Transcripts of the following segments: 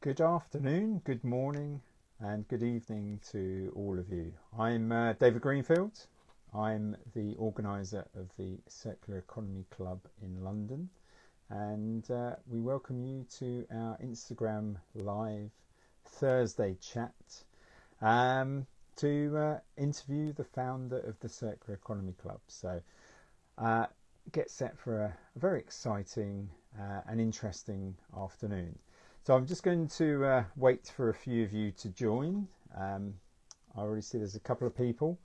Good afternoon, good morning, and good evening to all of you. I'm David Greenfield. I'm the organiser of the Circular Economy Club in London, and we welcome you to our Instagram Live Thursday chat to interview the founder of the Circular Economy Club. So get set for a very exciting and interesting afternoon. So I'm just going to wait for a few of you to join. I already see there's a couple of people.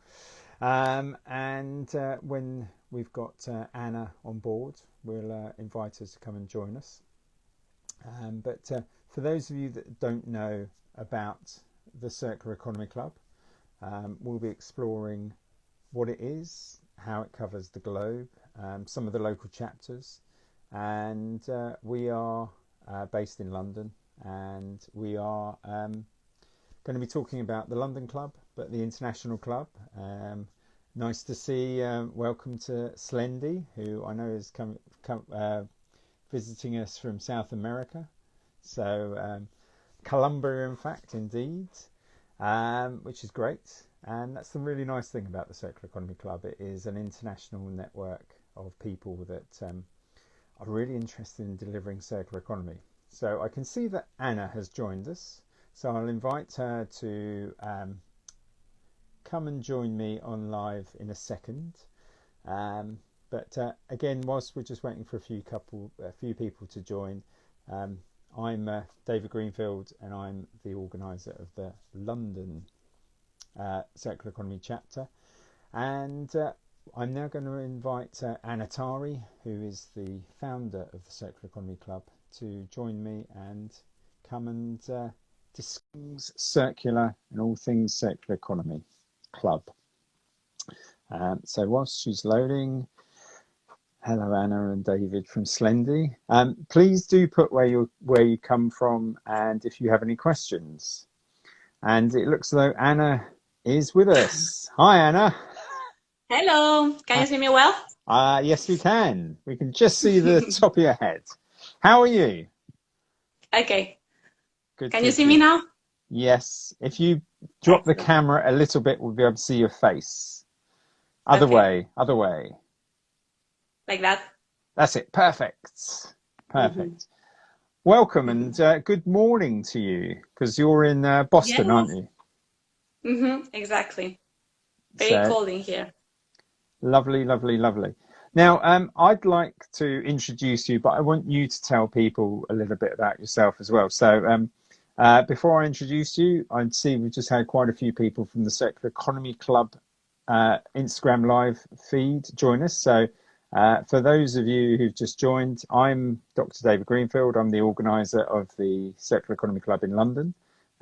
And when we've got Anna on board, we'll invite her to come and join us. But for those of you that don't know about the Circular Economy Club, we'll be exploring what it is, how it covers the globe, some of the local chapters. And we are based in London, and we are going to be talking about the London Club, but the International Club. Nice to see, welcome to Slendy, who I know is visiting us from South America. So Colombia, in fact, indeed, which is great. And that's the really nice thing about the Circular Economy Club. It is an international network of people that are really interested in delivering circular economy. So I can see that Anna has joined us. So I'll invite her to come and join me on live in a second. But again, whilst we're just waiting for a few people to join, I'm David Greenfield, and I'm the organiser of the London Circular Economy chapter. And I'm now going to invite Anna Tari, who is the founder of the Circular Economy Club, to join me and come and discuss circular and all things circular economy club. So whilst she's loading, hello Anna and David from Slendy. Please do put where you come from and if you have any questions. And it looks as though Anna is with us. Hi Anna. Hello, can you see me well? Yes, we can. We can just see the top of your head. How are you? Okay. Good. Can you see me now? Yes. If you drop the camera a little bit, we'll be able to see your face. Other way. Like that? That's it. Perfect. Welcome and good morning to you, because you're in Boston, Yes. aren't you? Exactly. Very cold in here. Lovely. Now, I'd like to introduce you, but I want you to tell people a little bit about yourself as well. So before I introduce you, I'd see we've just had quite a few people from the Circular Economy Club Instagram Live feed join us. So for those of you who've just joined, I'm Dr. David Greenfield. I'm the organiser of the Circular Economy Club in London,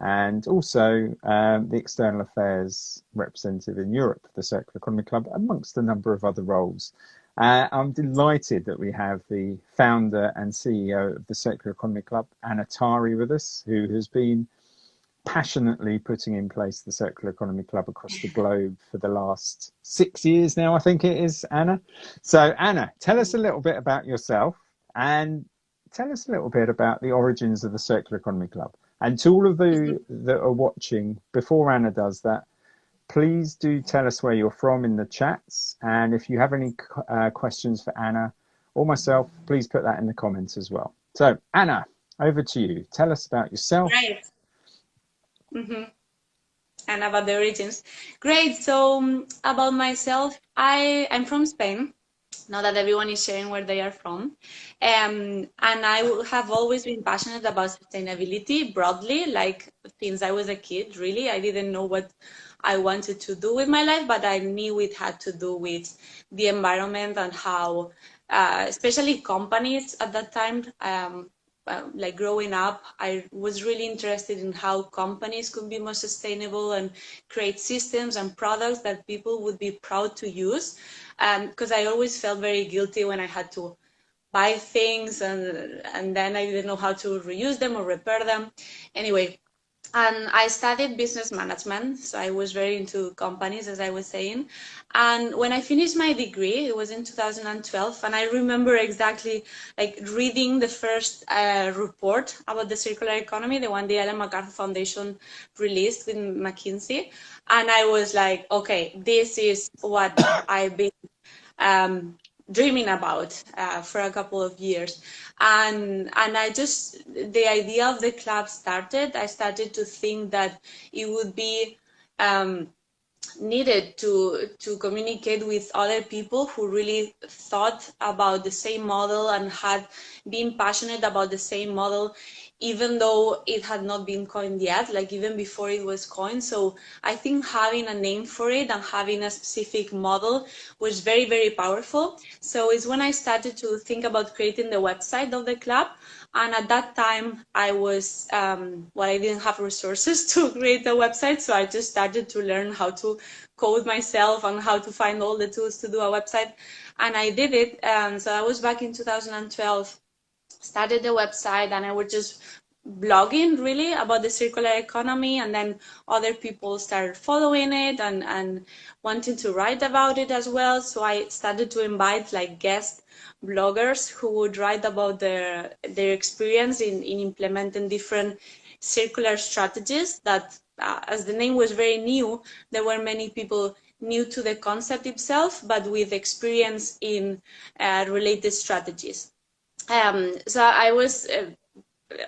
and also the External Affairs representative in Europe of the Circular Economy Club, amongst a number of other roles. I'm delighted that we have the founder and CEO of the Circular Economy Club, Anna Tari, with us, who has been passionately putting in place the Circular Economy Club across the globe for the last 6 years now, I think it is, Anna. So Anna, tell us a little bit about yourself and tell us a little bit about the origins of the Circular Economy Club. And to all of you that are watching, before Anna does that, please do tell us where you're from in the chats. And if you have any questions for Anna or myself, please put that in the comments as well. So Anna, over to you. Tell us about yourself. Great. And about the origins. Great. So about myself, I'm from Spain. Now that everyone is sharing where they are from. And I have always been passionate about sustainability broadly, like since I was a kid, really. I didn't know what I wanted to do with my life, but I knew it had to do with the environment and how, especially companies at that time, like growing up, I was really interested in how companies could be more sustainable and create systems and products that people would be proud to use. Because I always felt very guilty when I had to buy things and then I didn't know how to reuse them or repair them. Anyway, And I studied business management, so I was very into companies, as I was saying. And when I finished my degree, it was in 2012, and I remember exactly like reading the first report about the circular economy, the one the Ellen MacArthur Foundation released with McKinsey, and I was like, okay, this is what I've been um, dreaming about for a couple of years, and I just the idea of the club started. I started to think that it would be um, needed to communicate with other people who really thought about the same model and had been passionate about the same model, even though it had not been coined yet, like even before it was coined. So I think having a name for it and having a specific model was very, very powerful. So it's when I started to think about creating the website of the club. And at that time, I was, well, I didn't have resources to create a website. So I just started to learn how to code myself and how to find all the tools to do a website. And I did it. So I was back in 2012, started the website, and I was just blogging really about the circular economy, and then other people started following it and wanting to write about it as well. So I started to invite like guest bloggers who would write about their experience in implementing different circular strategies that as the name was very new, there were many people new to the concept itself but with experience in related strategies. So I was,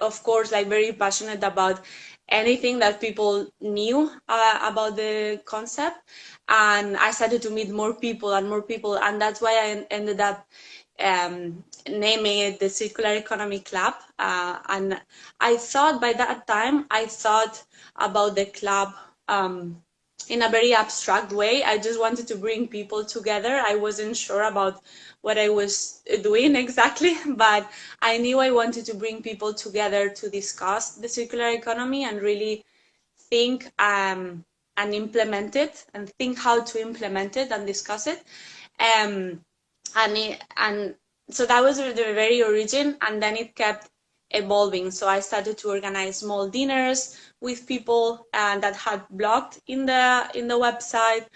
of course, like very passionate about anything that people knew about the concept, and I started to meet more people and more people, and that's why I ended up naming it the Circular Economy Club. And I thought by that time, I thought about the club. In a very abstract way. I just wanted to bring people together. I wasn't sure about what I was doing exactly, but I knew I wanted to bring people together to discuss the circular economy and really think and implement it and think how to implement it and discuss it. Um, and so that was the very origin, and then it kept evolving. So I started to organize small dinners with people that had blogged in the website.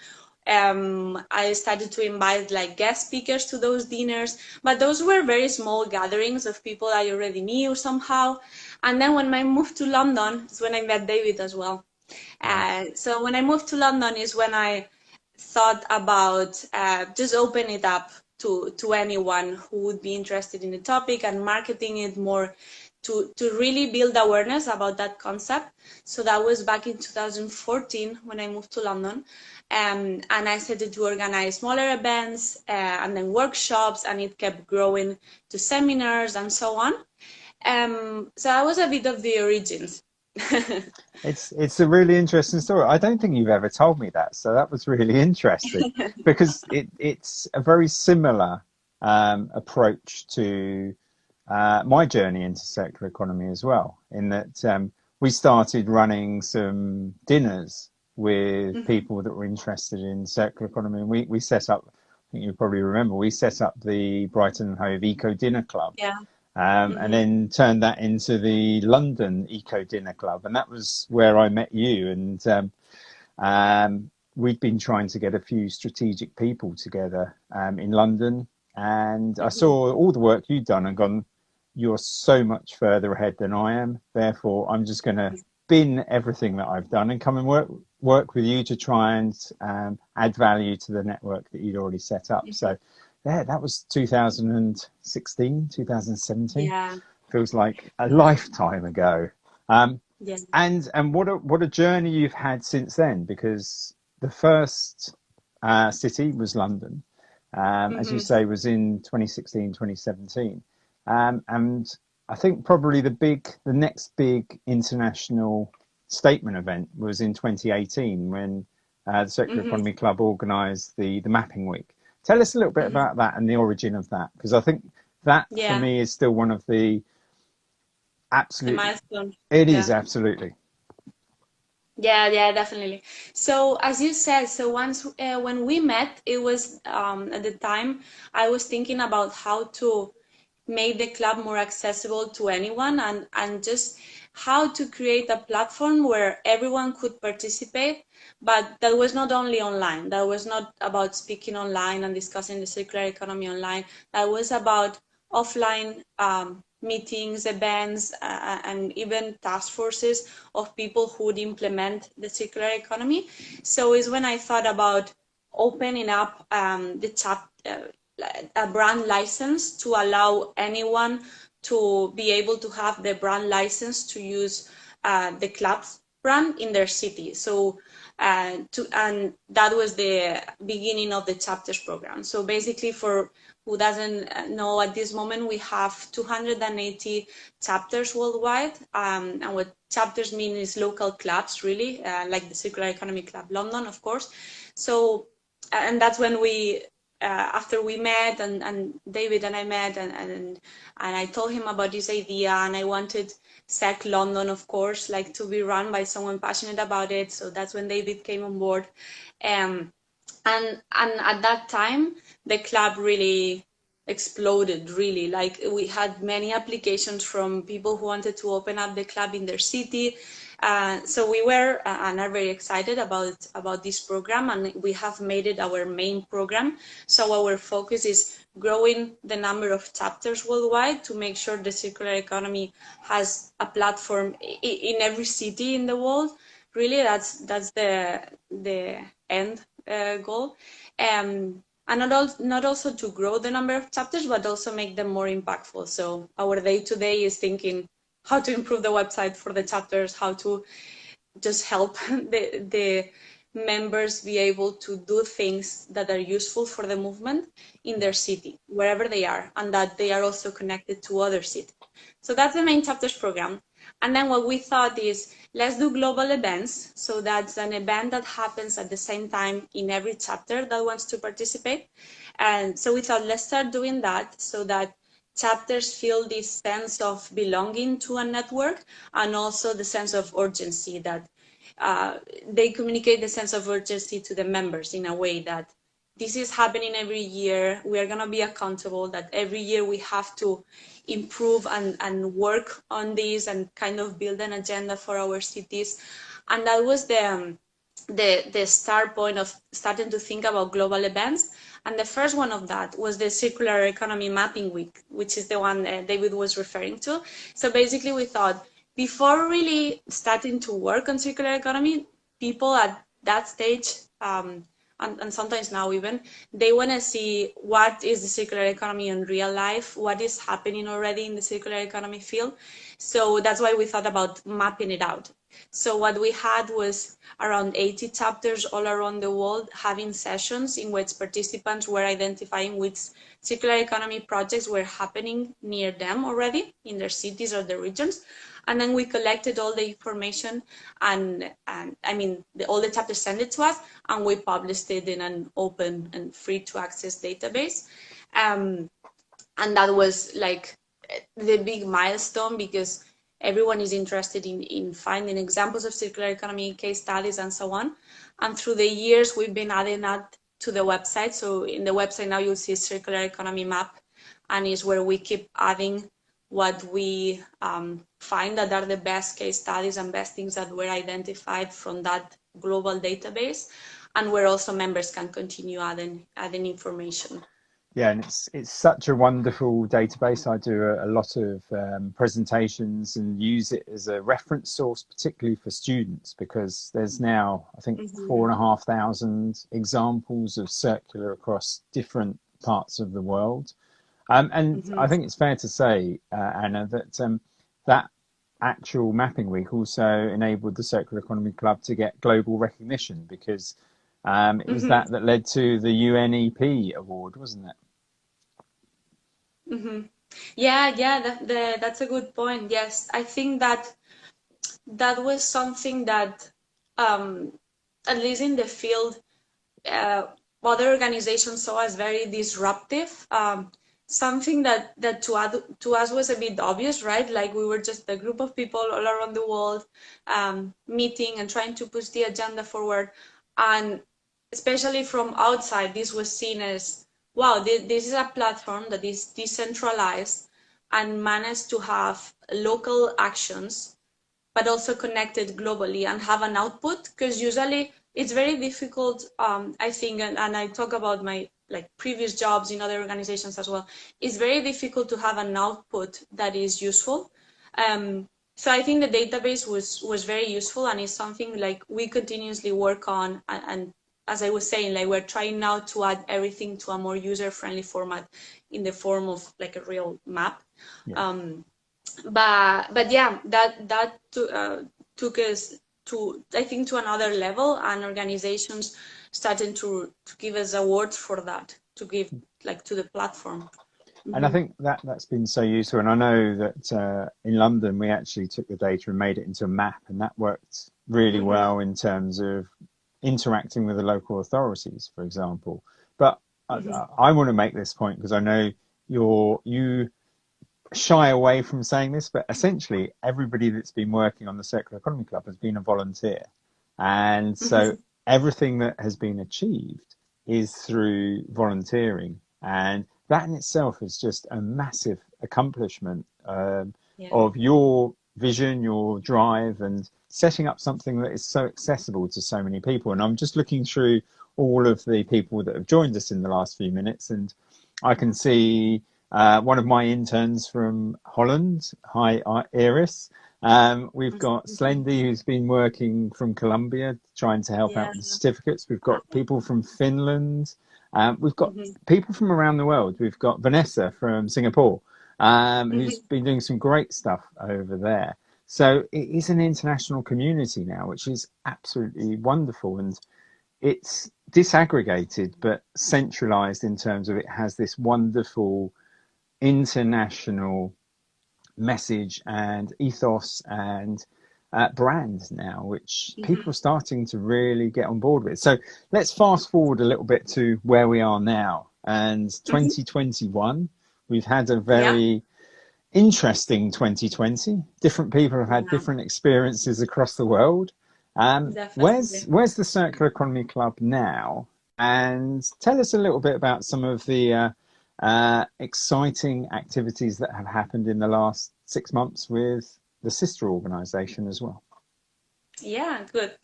I started to invite like guest speakers to those dinners, but those were very small gatherings of people I already knew somehow. And then when I moved to London, is when I met David as well. Right. So when I moved to London is when I thought about just open it up to anyone who would be interested in the topic and marketing it more to really build awareness about that concept. So that was back in 2014 when I moved to London. And I started to organize smaller events and then workshops, and it kept growing to seminars and so on. So that was a bit of the origins. It's a really interesting story. I don't think you've ever told me that, so that was really interesting because it's a very similar approach to my journey into circular economy as well. In that we started running some dinners with people that were interested in circular economy, and we set up. I think you probably remember we set up the Brighton and Hove Eco Dinner Club, Yeah. and then turned that into the London Eco Dinner Club, and that was where I met you. And we'd been trying to get a few strategic people together in London, and I saw all the work you'd done and gone, you're so much further ahead than I am. Therefore, I'm just going to bin everything that I've done and come and work with you to try and add value to the network that you'd already set up. So yeah, that was 2016, 2017. Yeah. Feels like a lifetime ago. Yeah. And what a journey you've had since then, because the first city was London, as you say, was in 2016, 2017. And I think probably the next big international statement event was in 2018 when the Circular Economy Club organised the Mapping Week. Tell us a little bit about that and the origin of that, because I think that for Yeah. me is still one of the The absolute. milestone. It is Yeah. absolutely. Yeah, yeah, definitely. So as you said, so once when we met, it was at the time I was thinking about how to make the club more accessible to anyone, and just how to create a platform where everyone could participate, but that was not only online. That was not about speaking online and discussing the circular economy online. That was about offline meetings, events, and even task forces of people who would implement the circular economy. So it's when I thought about opening up a brand license to allow anyone to be able to have the brand license to use the club's brand in their city. So and that was the beginning of the chapters program. So basically, for who doesn't know, at this moment we have 280 chapters worldwide, and what chapters mean is local clubs, really, like the Circular Economy Club London, of course. So and that's when we after we met, and David and I met, and I told him about this idea, and I wanted SEC London, of course, like to be run by someone passionate about it. So that's when David came on board. And at that time, the club really exploded, really. Like, we had many applications from people who wanted to open up the club in their city. So we were and are very excited about this program, and we have made it our main program. So our focus is growing the number of chapters worldwide to make sure the circular economy has a platform in every city in the world. Really, that's the end goal. And not also to grow the number of chapters, but also make them more impactful. So our day-to-day is thinking how to improve the website for the chapters, how to just help the members be able to do things that are useful for the movement in their city, wherever they are, and that they are also connected to other cities. So that's the main chapters program. And then what we thought is, let's do global events. So that's an event that happens at the same time in every chapter that wants to participate. And so we thought, let's start doing that so that chapters feel this sense of belonging to a network, and also the sense of urgency that they communicate the sense of urgency to the members in a way that this is happening every year. We are going to be accountable, that every year we have to improve and work on this and kind of build an agenda for our cities. And that was the start point of starting to think about global events. And the first one of that was the Circular Economy Mapping Week, which is the one David was referring to. So basically we thought, before really starting to work on circular economy, people at that stage, and sometimes now even, they want to see what is the circular economy in real life, what is happening already in the circular economy field. So that's why we thought about mapping it out. So what we had was around 80 chapters all around the world having sessions in which participants were identifying which circular economy projects were happening near them already in their cities or their regions. And then we collected all the information, and I mean, all the chapters sent it to us, and we published it in an open and free to access database. And that was like the big milestone, because everyone is interested in finding examples of circular economy, case studies, and so on. And through the years, we've been adding that to the website. So in the website now you'll see Circular Economy Map, and is where we keep adding what we find that are the best case studies and best things that were identified from that global database, and where also members can continue adding information. Yeah, and it's such a wonderful database. I do a lot of presentations and use it as a reference source, particularly for students, because there's now, I think, 4,500 examples of circular across different parts of the world. And I think it's fair to say, Anna, that that actual mapping week also enabled the Circular Economy Club to get global recognition, because it was that led to the UNEP award, wasn't it? Yeah, that's a good point. Yes, I think that was something that, at least in the field, other organizations saw as very disruptive. Something that to us was a bit obvious, right? Like, we were just a group of people all around the world meeting and trying to push the agenda forward. And especially from outside, this was seen as, wow, this is a platform that is decentralized, and manage to have local actions, but also connected globally and have an output, because usually it's very difficult, I think, and I talk about my like previous jobs in other organizations as well. It's very difficult to have an output that is useful. So I think the database was very useful, and it's something like we continuously work on. And as I was saying, like we're trying now to add everything to a more user-friendly format in the form of like a real map. Yeah. But yeah, that took us to, I think, to another level, and organizations started to give us awards for that, to give like to the platform. And I think that's been so useful. And I know that in London, we actually took the data and made it into a map, and that worked really well in terms of interacting with the local authorities, for example. But I want to make this point because I know you shy away from saying this, but essentially everybody that's been working on the Circular Economy Club has been a volunteer. And so everything that has been achieved is through volunteering. And that in itself is just a massive accomplishment of your vision, your drive, and setting up something that is so accessible to so many people. And I'm just looking through all of the people that have joined us in the last few minutes, and I can see one of my interns from Holland. Hi, Iris. We've got Slendy, who's been working from Colombia, trying to help out with the certificates. We've got people from Finland. We've got people from around the world. We've got Vanessa from Singapore, who's been doing some great stuff over there. So it is an international community now, which is absolutely wonderful. And it's disaggregated, but centralized in terms of it has this wonderful international message and ethos and brand now, which people are starting to really get on board with. So let's fast forward a little bit to where we are now. And 2021, we've had a very interesting 2020. Different people have had different experiences across the world. Where's the Circular Economy Club now? And tell us a little bit about some of the exciting activities that have happened in the last 6 months with the sister organization as well. Yeah, good.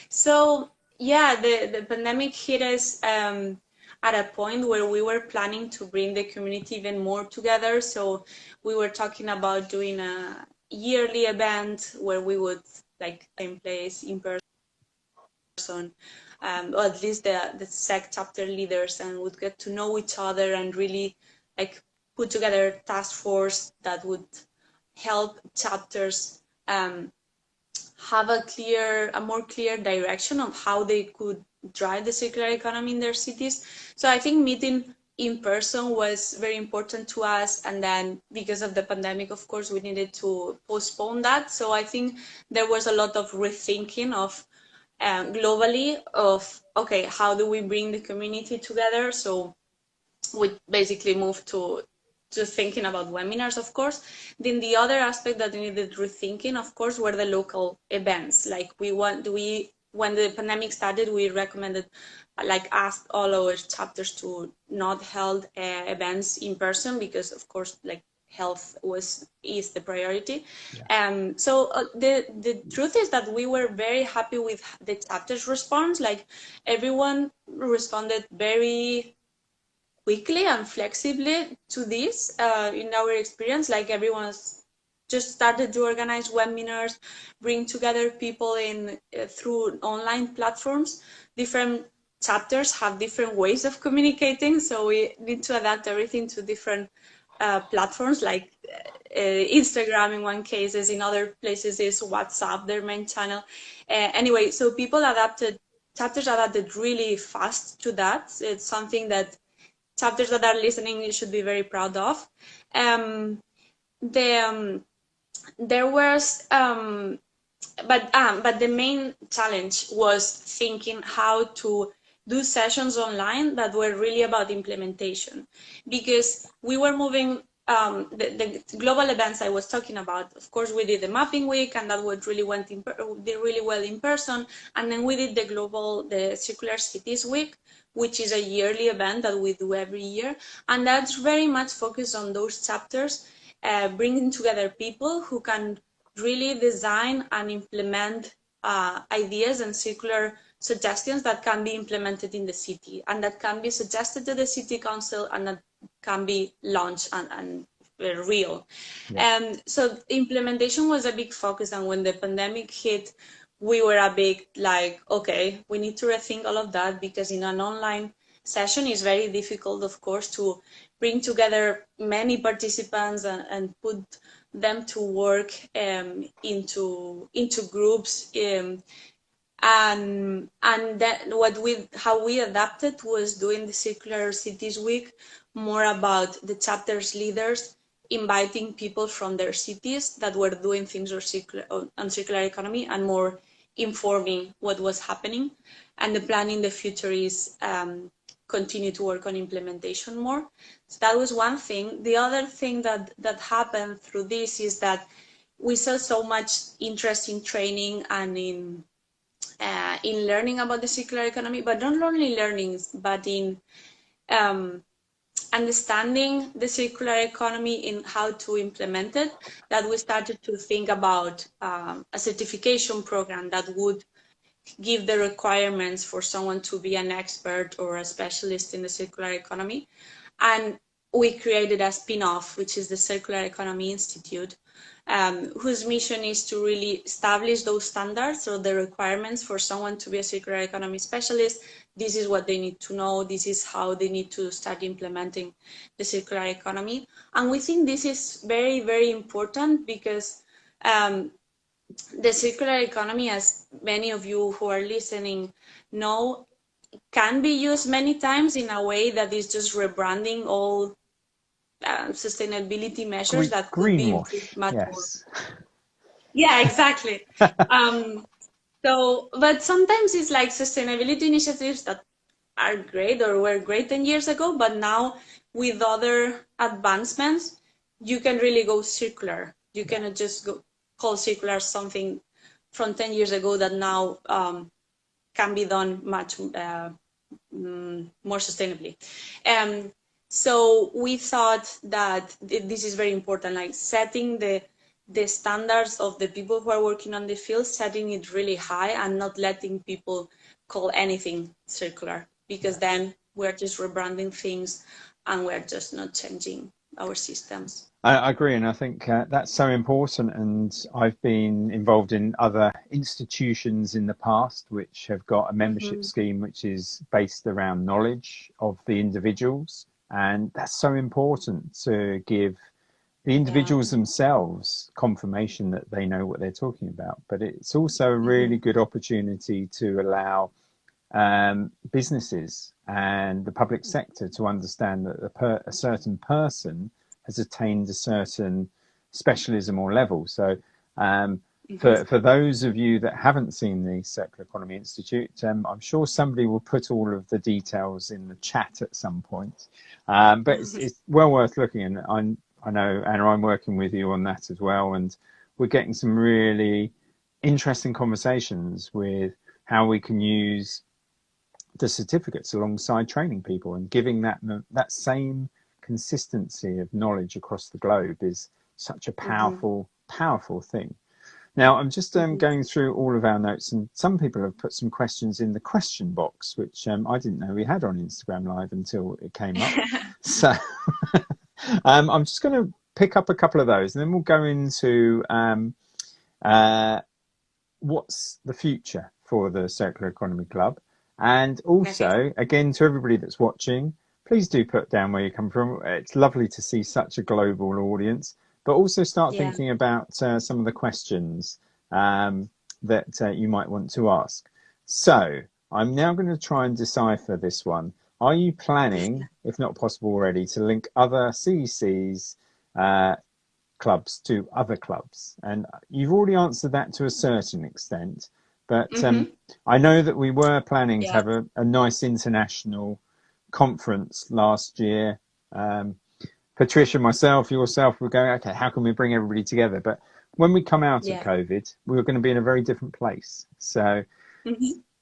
So yeah, the pandemic hit us at a point where we were planning to bring the community even more together. So we were talking about doing a yearly event where we would like in place in person, or at least the SEC chapter leaders, and would get to know each other and really like put together a task force that would help chapters have a more clear direction of how they could drive the circular economy in their cities. So I think meeting in person was very important to us, and then because of the pandemic, of course, we needed to postpone that. So I think there was a lot of rethinking of globally of, okay, how do we bring the community together? So we basically moved to thinking about webinars, of course. Then the other aspect that needed rethinking, of course, were the local events. Like when the pandemic started, we recommended, like asked all our chapters to not hold events in person because, of course, like health is the priority. So the truth is that we were very happy with the chapter's response. Like everyone responded very quickly and flexibly to this. In our experience, like everyone's just started to organize webinars, bring together people in through online platforms. Different chapters have different ways of communicating, so we need to adapt everything to different platforms, like Instagram in one case, in other places is WhatsApp, their main channel. Anyway, so chapters adapted really fast to that. It's something that chapters that are listening should be very proud of. There was, but the main challenge was thinking how to do sessions online that were really about implementation, because we were moving the global events I was talking about. Of course, we did the mapping week, and that did really well in person. And then we did the Circular Cities Week, which is a yearly event that we do every year, and that's very much focused on those chapters bringing together people who can really design and implement ideas and circular suggestions that can be implemented in the city and that can be suggested to the city council and that can be launched and real. So implementation was a big focus, and when the pandemic hit, we were a big like, okay, we need to rethink all of that, because in an online session it's very difficult, of course, to bring together many participants and put them to work into groups. And that how we adapted was doing the Circular Cities Week more about the chapter's leaders inviting people from their cities that were doing things on circular economy and more informing what was happening. And the plan in the future is continue to work on implementation more. So that was one thing. The other thing that happened through this is that we saw so much interest in training and in learning about the circular economy, but not only learning, but in understanding the circular economy in how to implement it, that we started to think about a certification program that would give the requirements for someone to be an expert or a specialist in the circular economy. And we created a spin-off, which is the Circular Economy Institute, whose mission is to really establish those standards or the requirements for someone to be a circular economy specialist. This is what they need to know. This is how they need to start implementing the circular economy. And we think this is very, very important because the circular economy, as many of you who are listening know, can be used many times in a way that is just rebranding all sustainability measures that could be improved much more. Yeah, exactly. But sometimes it's like sustainability initiatives that are great or were great 10 years ago, but now with other advancements, you can really go circular. You cannot just call circular something from 10 years ago that now can be done much more sustainably. So we thought that this is very important, like setting the standards of the people who are working on the field, setting it really high and not letting people call anything circular, because then we're just rebranding things and we're just not changing our systems. I agree, and I think that's so important. And I've been involved in other institutions in the past which have got a membership scheme which is based around knowledge of the individuals, and that's so important to give the individuals themselves confirmation that they know what they're talking about. But it's also a really good opportunity to allow businesses and the public sector to understand that a certain person has attained a certain specialism or level. So for those of you that haven't seen the Circular Economy Institute, I'm sure somebody will put all of the details in the chat at some point. But it's well worth looking, and I know, Anna, I'm working with you on that as well, and we're getting some really interesting conversations with how we can use the certificates alongside training people, and giving that same consistency of knowledge across the globe is such a powerful thing. Now, I'm just going through all of our notes, and some people have put some questions in the question box, which I didn't know we had on Instagram Live until it came up. So I'm just going to pick up a couple of those, and then we'll go into what's the future for the Circular Economy Club. And also, again, to everybody that's watching, please do put down where you come from. It's lovely to see such a global audience, but also start thinking about some of the questions that you might want to ask. So I'm now going to try and decipher this one. Are you planning, if not possible already, to link other CECs clubs to other clubs? And you've already answered that to a certain extent, but I know that we were planning to have a nice international conference last year. Patricia, myself, yourself, we're going, okay, how can we bring everybody together? But when we come out of COVID, we were going to be in a very different place. So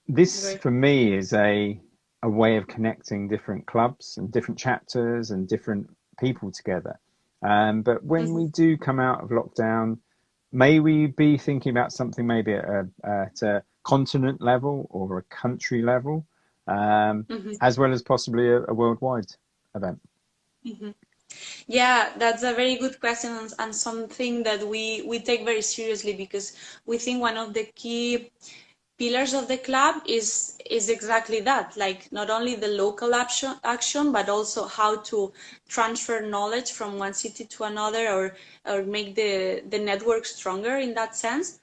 this, for me, is a way of connecting different clubs and different chapters and different people together. But when we do come out of lockdown, may we be thinking about something maybe at a continent level or a country level, as well as possibly a worldwide event? Yeah, that's a very good question, and something that we take very seriously, because we think one of the key pillars of the club is exactly that, like not only the local action, but also how to transfer knowledge from one city to another, or make the network stronger in that sense.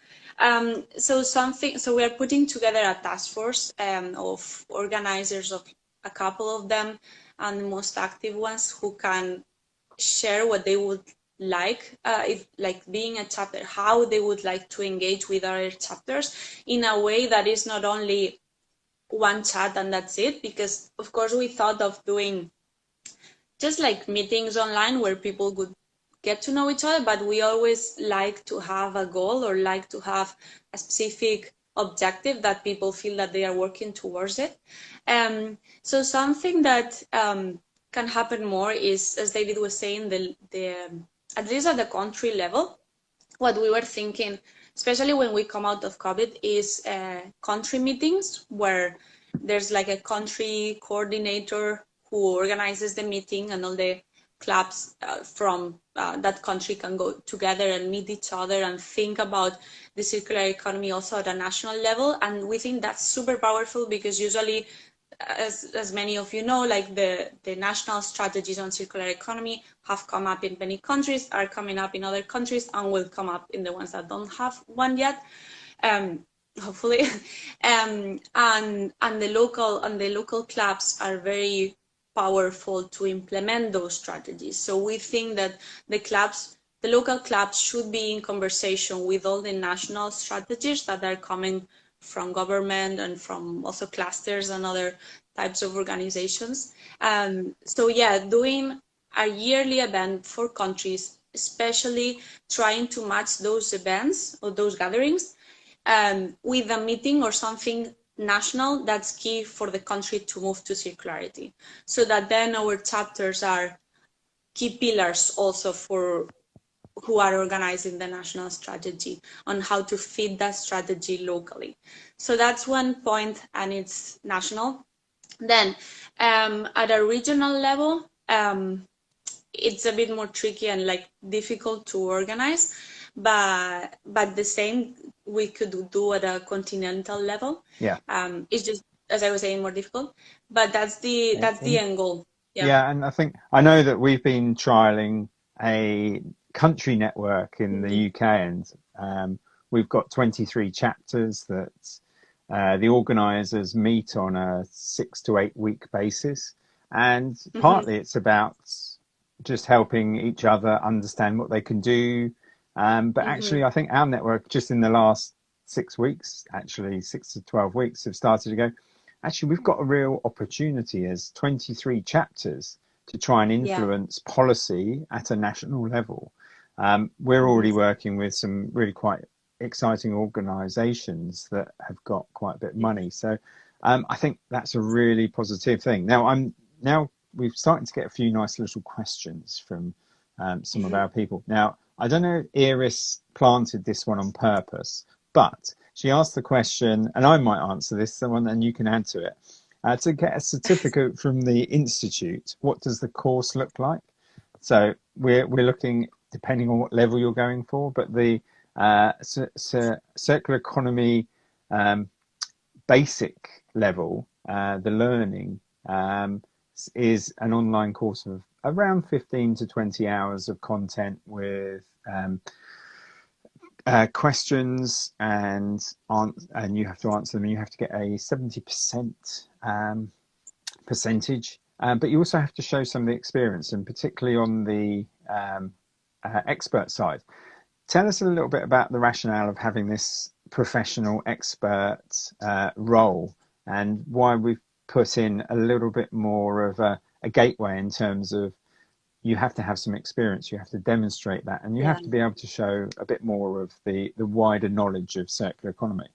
So we are putting together a task force of organizers, of a couple of them, and the most active ones, who can share what they would like, if like being a chapter, how they would like to engage with other chapters in a way that is not only one chat and that's it. Because of course we thought of doing just like meetings online where people would get to know each other, but we always like to have a goal, or like to have a specific objective that people feel that they are working towards it. So something that can happen more is, as David was saying, the at least at the country level, what we were thinking, especially when we come out of COVID, is country meetings where there's like a country coordinator who organizes the meeting, and all the clubs from that country can go together and meet each other and think about the circular economy also at a national level. And we think that's super powerful, because usually, as many of you know, like the national strategies on circular economy have come up in many countries, are coming up in other countries, and will come up in the ones that don't have one yet, hopefully. And the local clubs are very powerful to implement those strategies. So we think that the local clubs should be in conversation with all the national strategies that are coming from government, and from also clusters and other types of organizations. So yeah, doing a yearly event for countries, especially trying to match those events or those gatherings with a meeting or something national that's key for the country to move to circularity, so that then our chapters are key pillars also for who are organizing the national strategy, on how to fit that strategy locally. So that's one point, and it's national. Then at a regional level, it's a bit more tricky and like difficult to organize, but the same we could do at a continental level. Yeah. It's just, as I was saying, more difficult, but that's the end goal. Yeah. Yeah, and I know that we've been trialing a country network in the UK, and we've got 23 chapters that the organisers meet on a 6 to 8 week basis, and partly it's about just helping each other understand what they can do. But actually, I think our network, just in the last 6 weeks, actually 6 to 12 weeks, have started to go, actually, we've got a real opportunity as 23 chapters to try and influence policy at a national level. We're already working with some really quite exciting organisations that have got quite a bit of money. So I think that's a really positive thing. Now we've started to get a few nice little questions from some of our people. Now, I don't know if Iris planted this one on purpose, but she asked the question, and I might answer this one, and you can add to it. To get a certificate from the Institute, what does the course look like? So we're looking, depending on what level you're going for, but the circular economy basic level, the learning, is an online course of around 15 to 20 hours of content with questions, and you have to answer them, and you have to get a 70% percentage, but you also have to show some of the experience, and particularly on the expert side. Tell us a little bit about the rationale of having this professional expert role, and why we've put in a little bit more of a gateway in terms of you have to have some experience, you have to demonstrate that, and you have to be able to show a bit more of the wider knowledge of circular economy.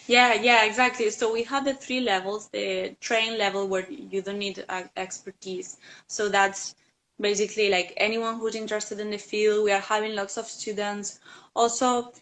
Yeah, exactly. So we have the 3 levels. The train level, where you don't need expertise. So that's basically like anyone who's interested in the field. We are having lots of students. Also,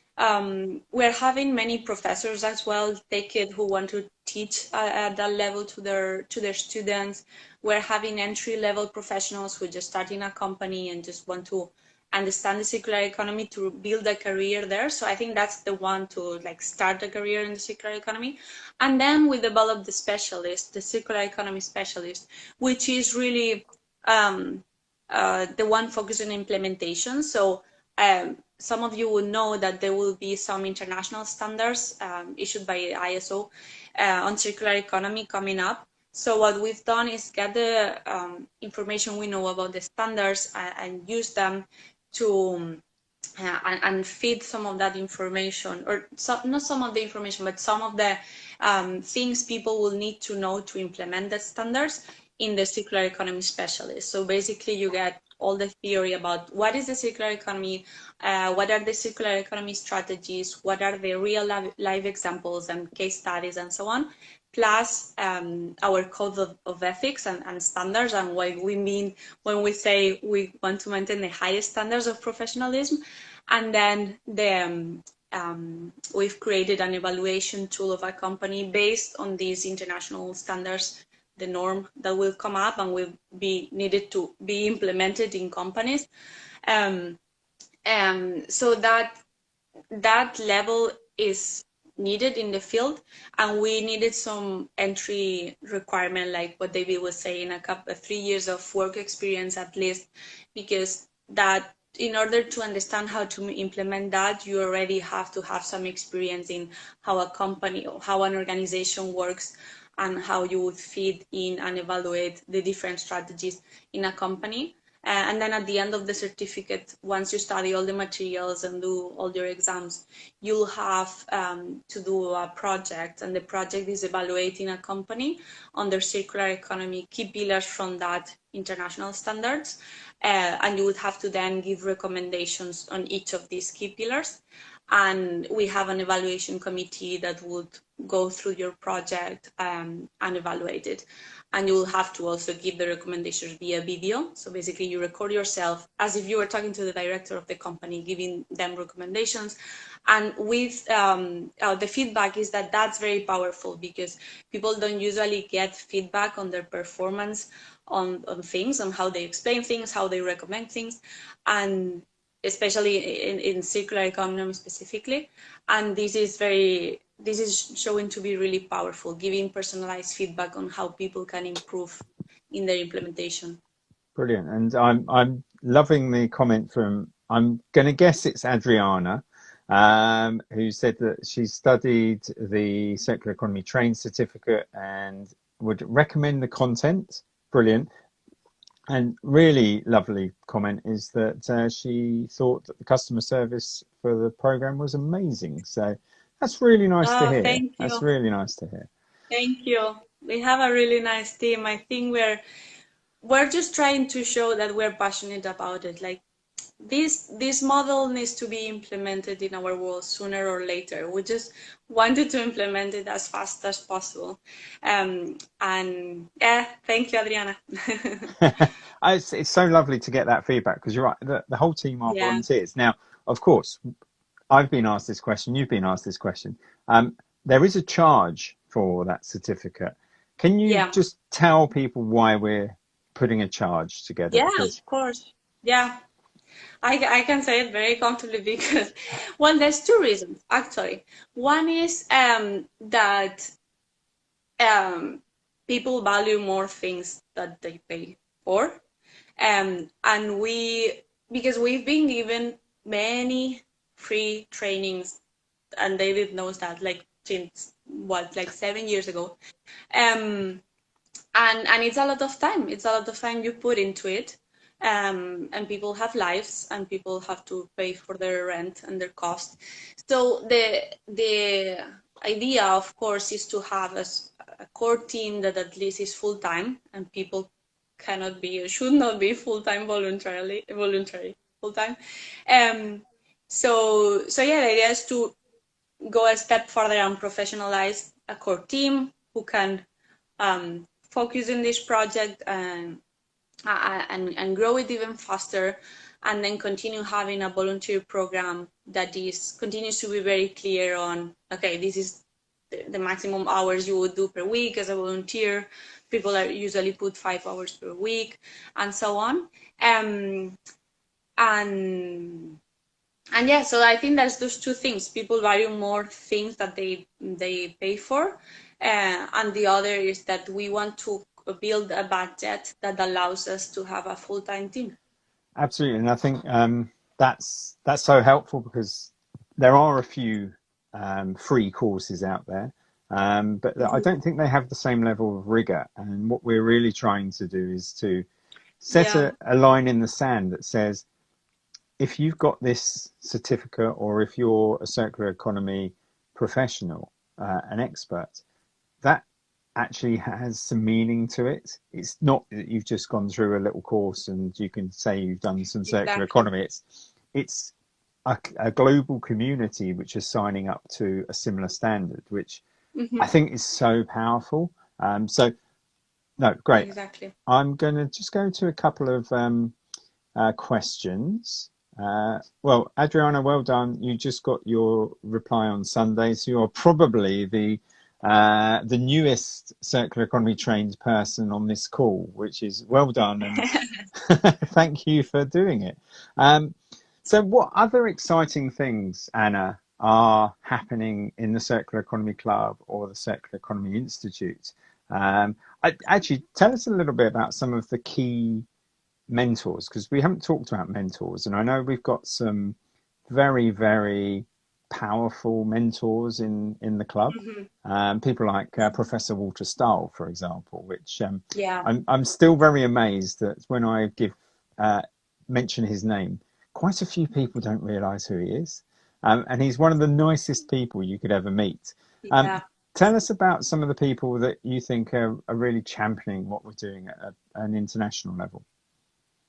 we're having many professors as well take it who want to teach at that level to their students. We're having entry-level professionals who just start in a company and just want to understand the circular economy to build a career there. So I think that's the one to like start a career in the circular economy. And then we developed the specialist, the circular economy specialist, which is really the one focused on implementation. So some of you will know that there will be some international standards issued by ISO on circular economy coming up. So what we've done is get the information we know about the standards and use them to and feed some of that information, or not some of the information, but some of the things people will need to know to implement the standards in the circular economy specialist. So basically you get all the theory about what is the circular economy, what are the circular economy strategies, what are the real life examples and case studies and so on, plus our code of ethics and standards, and what we mean when we say we want to maintain the highest standards of professionalism. And then we've created an evaluation tool of a company based on these international standards, the norm that will come up and will be needed to be implemented in companies. So that level is needed in the field, and we needed some entry requirement, like what David was saying, 3 years of work experience at least, because that in order to understand how to implement that, you already have to have some experience in how a company or how an organization works, and how you would fit in and evaluate the different strategies in a company. And then at the end of the certificate, once you study all the materials and do all your exams, you'll have to do a project, and the project is evaluating a company on their circular economy key pillars from that international standards, and you would have to then give recommendations on each of these key pillars. And we have an evaluation committee that would go through your project and evaluate it. And you will have to also give the recommendations via video. So basically you record yourself as if you were talking to the director of the company, giving them recommendations. And with the feedback is that that's very powerful, because people don't usually get feedback on their performance on things, on how they explain things, how they recommend things, and especially in circular economy specifically. And this is showing to be really powerful, giving personalized feedback on how people can improve in their implementation. Brilliant. And I'm loving the comment from, I'm going to guess it's Adriana, who said that she studied the Circular Economy Train Certificate and would recommend the content. Brilliant. And really lovely comment is that she thought that the customer service for the program was amazing. So that's really nice to hear. Thank you. That's really nice to hear. Thank you. We have a really nice team. I think we're just trying to show that we're passionate about it. Like this model needs to be implemented in our world sooner or later. We just wanted to implement it as fast as possible. And yeah, thank you, Adriana. It's so lovely to get that feedback, because you're right, the whole team are volunteers. Now, of course, I've been asked this question, you've been asked this question. There is a charge for that certificate. Can you just tell people why we're putting a charge together? Yeah, of course. Yeah. I can say it very comfortably, because, well, there's two reasons, actually. One is that people value more things that they pay for. And because we've been given many free trainings, and David knows that, like since like 7 years ago. And it's a lot of time. It's a lot of time you put into it. And people have lives, and people have to pay for their rent and their cost. So the idea, of course, is to have a core team that at least is full-time, and people cannot be or should not be full-time voluntary full-time. So yeah, the idea is to go a step further and professionalize a core team who can focus in this project and and grow it even faster, and then continue having a volunteer program that continues to be very clear on, okay, this is the maximum hours you would do per week as a volunteer. People are usually put 5 hours per week, and so on. Um, and and yeah, so I think there's those two things. People value more things that they pay for, and the other is that we want to build a budget that allows us to have a full-time team. Absolutely, and I think that's so helpful because there are a few free courses out there, but I Mm-hmm. don't think they have the same level of rigor. And what we're really trying to do is to set Yeah. a line in the sand that says, if you've got this certificate, or if you're a circular economy professional, an expert, that actually has some meaning to it. It's not that you've just gone through a little course and you can say you've done some circular Exactly. economy. It's a global community which is signing up to a similar standard, which Mm-hmm. I think is so powerful. So no, great. Exactly. I'm going to just go to a couple of questions. Well, Adriana, well done. You just got your reply on Sunday, so you're probably the newest circular economy trained person on this call, which is well done, and thank you for doing it. So, what other exciting things, Anna, are happening in the Circular Economy Club or the Circular Economy Institute? Actually, tell us a little bit about some of the key mentors, because we haven't talked about mentors, and I know we've got some very, very powerful mentors in the club. Mm-hmm. People like Professor Walter Stahl, for example, which Yeah. I'm still very amazed that when I uh, mention his name, quite a few people don't realise who he is, and he's one of the nicest people you could ever meet. Yeah. Tell us about some of the people that you think are really championing what we're doing at an international level.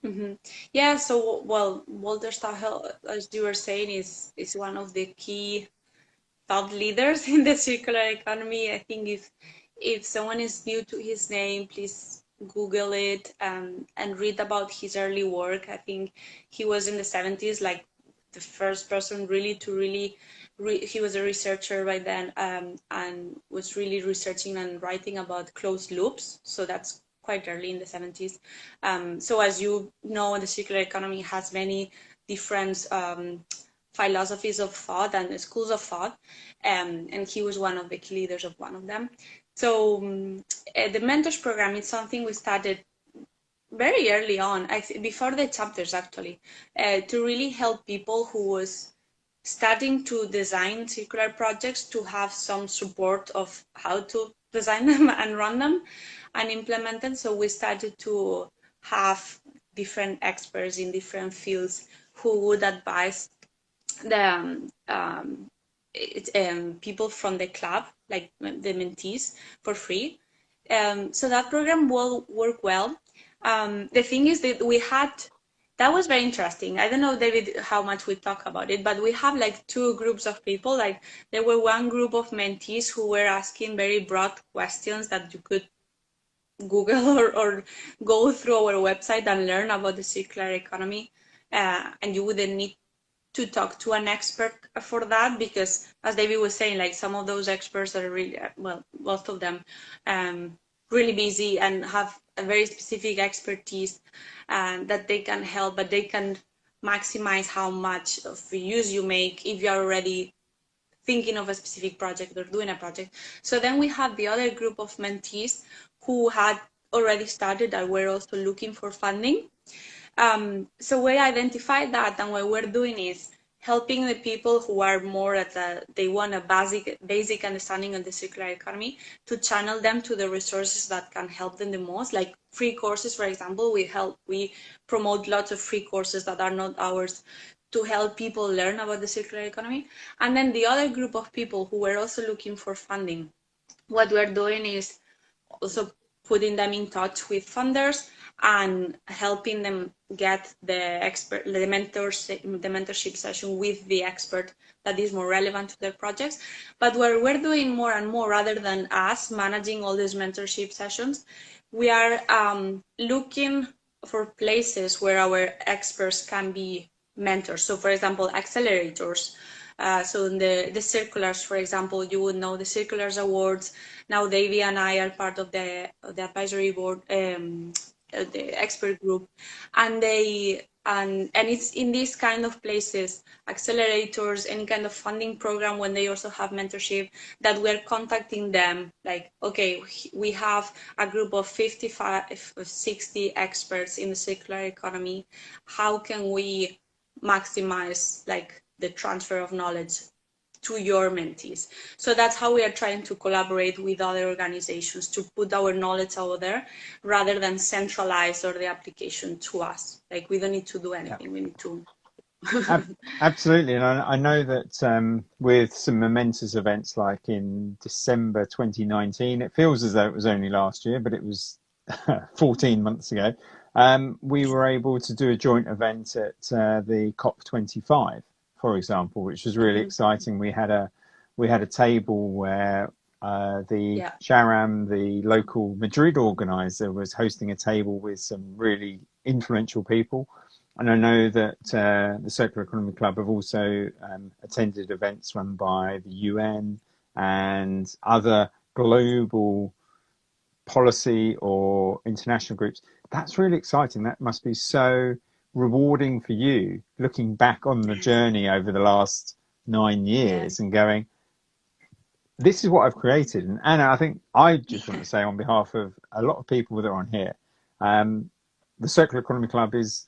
Mm-hmm. Yeah. So, well, Walter Stahel, as you were saying, is one of the key thought leaders in the circular economy. I think if someone is new to his name, please Google it and read about his early work. I think he was in the 70s, like the first person really to he was a researcher by then, and was really researching and writing about closed loops. So that's quite early in the 70s. So as you know, the circular economy has many different philosophies of thought and schools of thought, and he was one of the key leaders of one of them. So the mentors program is something we started very early on, before the chapters actually, to really help people who was starting to design circular projects to have some support of how to design them and run them and implement them. So we started to have different experts in different fields who would advise the people from the club, like the mentees, for free. So that program will work well. The thing is that that was very interesting. I don't know, David, how much we talk about it, but we have like two groups of people. Like there were one group of mentees who were asking very broad questions that you could Google or go through our website and learn about the circular economy. And you wouldn't need to talk to an expert for that, because as David was saying, like some of those experts are really, well, most of them, really busy and have a very specific expertise that they can help, but they can maximize how much of use you make if you're already thinking of a specific project or doing a project. So then we have the other group of mentees who had already started and were also looking for funding. So we identified that, and what we're doing is helping the people who are more they want a basic understanding of the circular economy, to channel them to the resources that can help them the most, like free courses, for example. We promote lots of free courses that are not ours to help people learn about the circular economy. And then the other group of people who were also looking for funding, what we're doing is also putting them in touch with funders and helping them get the mentorship session with the expert that is more relevant to their projects. But where we're doing more and more, rather than us managing all these mentorship sessions, we are looking for places where our experts can be mentors. So, for example, accelerators. So in the circulars, for example, you would know the circulars awards. Now, Davey and I are part of the advisory board, the expert group, and it's in these kind of places, accelerators, any kind of funding program, when they also have mentorship, that we're contacting them. Like, okay, we have a group of 55 or 60 experts in the circular economy. How can we maximize like the transfer of knowledge to your mentees? So that's how we are trying to collaborate with other organizations to put our knowledge out there rather than centralize or the application to us. Like, we don't need to do anything. We need to. Absolutely, and I know that with some momentous events like in December 2019, it feels as though it was only last year, but it was 14 months ago. We were able to do a joint event at the COP25, for example, which was really exciting. We had a table where the Sharam, the local Madrid organizer, was hosting a table with some really influential people. And I know that the Circular Economy Club have also attended events run by the UN and other global policy or international groups. That's really exciting. That must be so rewarding for you, looking back on the journey over the last 9 years and going, this is what I've created. And Anna, I think I just want to say on behalf of a lot of people that are on here, the Circular Economy Club is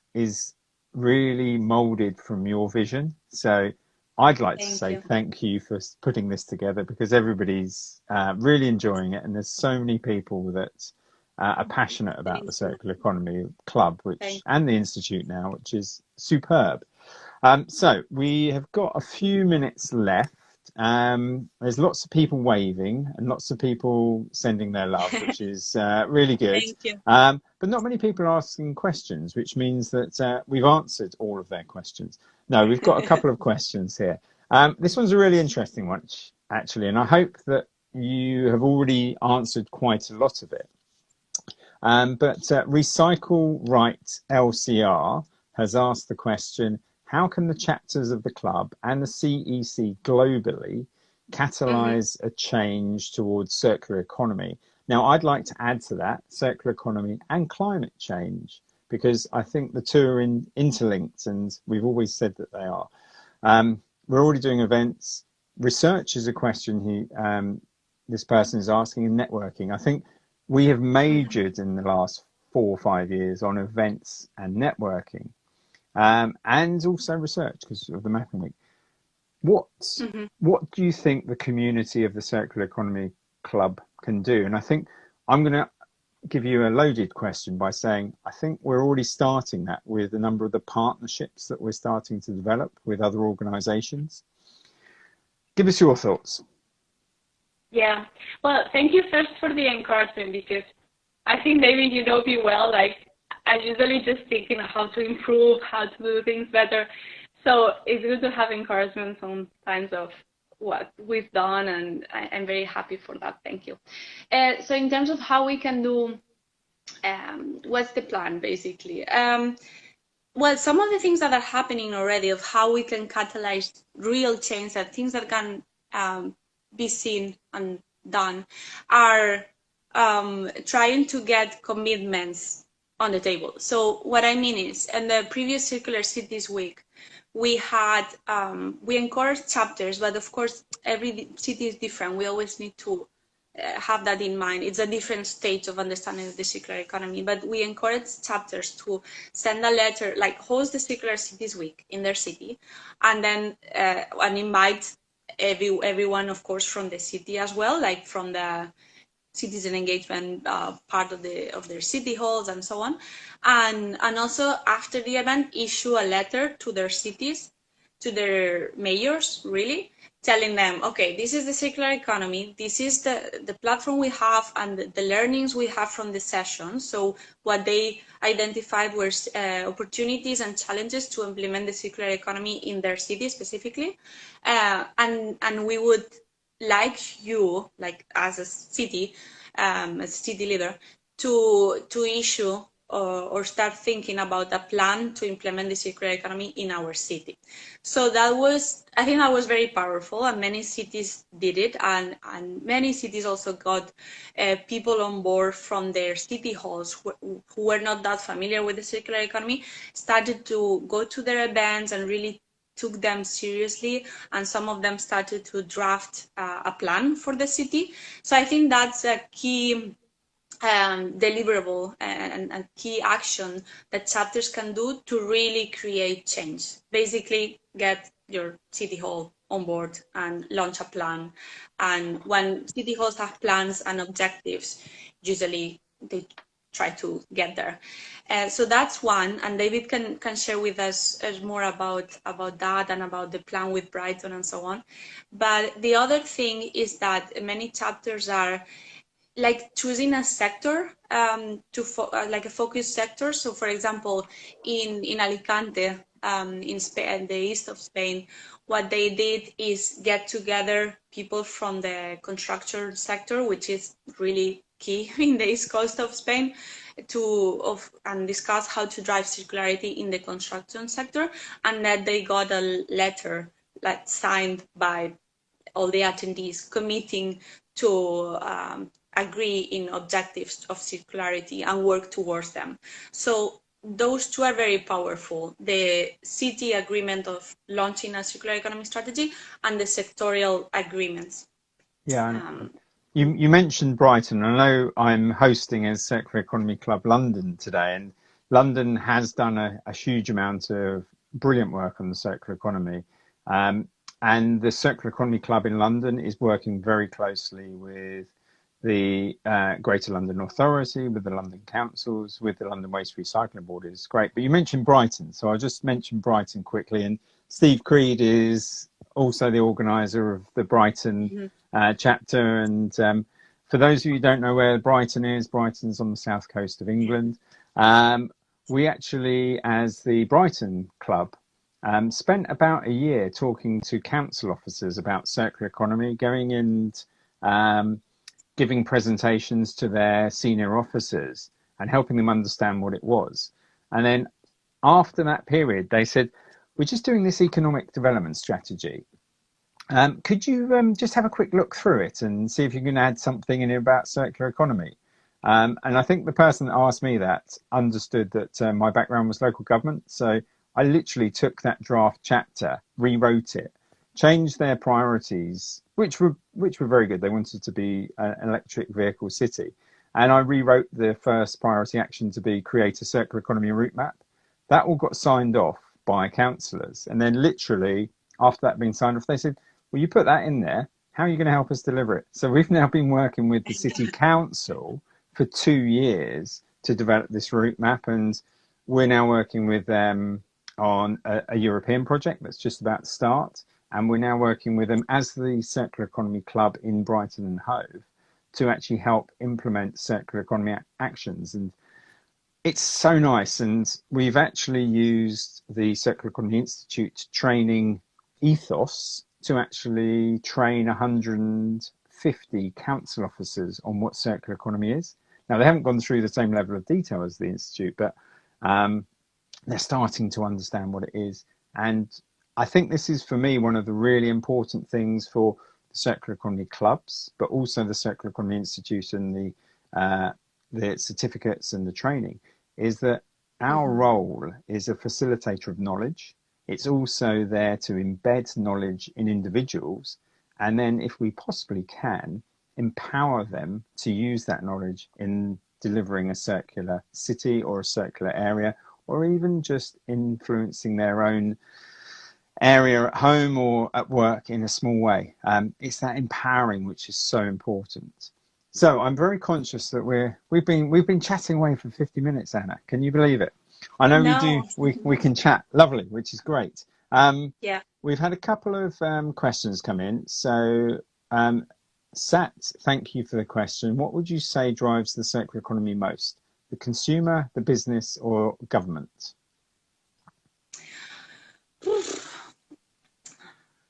really molded from your vision. So I'd like to say thank you for putting this together, because everybody's really enjoying it, and there's so many people that are passionate about the Circular Economy Club, and the Institute now, which is superb. So we have got a few minutes left. There's lots of people waving and lots of people sending their love, which is really good. Thank you. But not many people are asking questions, which means that we've answered all of their questions. No, we've got a couple of questions here. This one's a really interesting one, actually, and I hope that you have already answered quite a lot of it. But Recycle Right LCR has asked the question, how can the chapters of the club and the CEC globally catalyze a change towards circular economy? Now, I'd like to add to that circular economy and climate change, because I think the two are interlinked, and we've always said that they are. We're already doing events. Research is a question this person is asking, in networking. I think we have majored in the last 4 or 5 years on events and networking. And also research because of the Mapping Week. What do you think the community of the Circular Economy Club can do? And I think I'm going to give you a loaded question by saying I think we're already starting that with a number of the partnerships that we're starting to develop with other organizations. Give us your thoughts. Yeah, well, thank you first for the encouragement, because I think, David, you know me well, like, I'm usually just thinking of how to improve, how to do things better. So it's good to have encouragement sometimes of what we've done, and I'm very happy for that. Thank you. So in terms of how we can do, what's the plan, basically? Well, some of the things that are happening already of how we can catalyze real change, that things that can be seen and done, are trying to get commitments on the table. So what I mean is, in the previous Circular Cities Week, we had we encouraged chapters, but of course every city is different. We always need to have that in mind. It's a different stage of understanding of the circular economy, but we encourage chapters to send a letter, like host the Circular Cities Week in their city, and then and invite everyone, of course, from the city as well, like from the citizen engagement part of their city halls and so on, and also after the event issue a letter to their cities, to their mayors, really telling them, okay, this is the circular economy, this is the platform we have and the learnings we have from the session. So what they identified were opportunities and challenges to implement the circular economy in their city specifically, and we would like you, like as a city leader, to issue or start thinking about a plan to implement the circular economy in our city. So I think that was very powerful, and many cities did it, and many cities also got people on board from their city halls who were not that familiar with the circular economy, started to go to their events and really took them seriously, and some of them started to draft a plan for the city. So I think that's a key deliverable and a key action that chapters can do to really create change. Basically, get your city hall on board and launch a plan. And when city halls have plans and objectives, usually they try to get there. So that's one, and David can share with us more about that and about the plan with Brighton and so on. But the other thing is that many chapters are like choosing a sector like a focus sector. So, for example, in Alicante, in Spain, the east of Spain, what they did is get together people from the construction sector, which is really key in the east coast of Spain, and discuss how to drive circularity in the construction sector, and that they got a letter like signed by all the attendees committing to agree in objectives of circularity and work towards them. So those two are very powerful: the city agreement of launching a circular economy strategy and the sectorial agreements. Yeah. You mentioned Brighton. I know I'm hosting a Circular Economy Club London today, and London has done a huge amount of brilliant work on the circular economy. And the Circular Economy Club in London is working very closely with the Greater London Authority, with the London councils, with the London Waste Recycling Board. It's great. But you mentioned Brighton, so I'll just mention Brighton quickly. And Steve Creed is also the organizer of the Brighton chapter. And for those of you who don't know where Brighton is, Brighton's on the south coast of England. We actually, as the Brighton Club, spent about a year talking to council officers about circular economy, going and giving presentations to their senior officers and helping them understand what it was. And then after that period, they said, we're just doing this economic development strategy. Could you just have a quick look through it and see if you can add something in it about circular economy? And I think the person that asked me that understood that my background was local government. So I literally took that draft chapter, rewrote it, changed their priorities, which were very good. They wanted to be an electric vehicle city. And I rewrote the first priority action to be create a circular economy route map. That all got signed off by councillors. And then literally after that being signed off, they said, well, you put that in there, how are you going to help us deliver it? So we've now been working with the city council for 2 years to develop this route map. And we're now working with them on a European project that's just about to start. And we're now working with them as the Circular Economy Club in Brighton and Hove to actually help implement circular economy actions. And it's so nice. And we've actually used the Circular Economy Institute training ethos to actually train 150 council officers on what circular economy is. Now, they haven't gone through the same level of detail as the Institute, but they're starting to understand what it is. And I think this is, for me, one of the really important things for the Circular Economy clubs, but also the Circular Economy Institute and the certificates and the training, is that our role is a facilitator of knowledge. It's also there to embed knowledge in individuals, and then, if we possibly can, empower them to use that knowledge in delivering a circular city or a circular area, or even just influencing their own area at home or at work in a small way. It's that empowering which is so important. So I'm very conscious that we've been chatting away for 50 minutes, Anna. Can you believe it? I know we can chat, lovely, which is great. Yeah. We've had a couple of questions come in. So Sat, thank you for the question. What would you say drives the circular economy most? The consumer, the business, or government?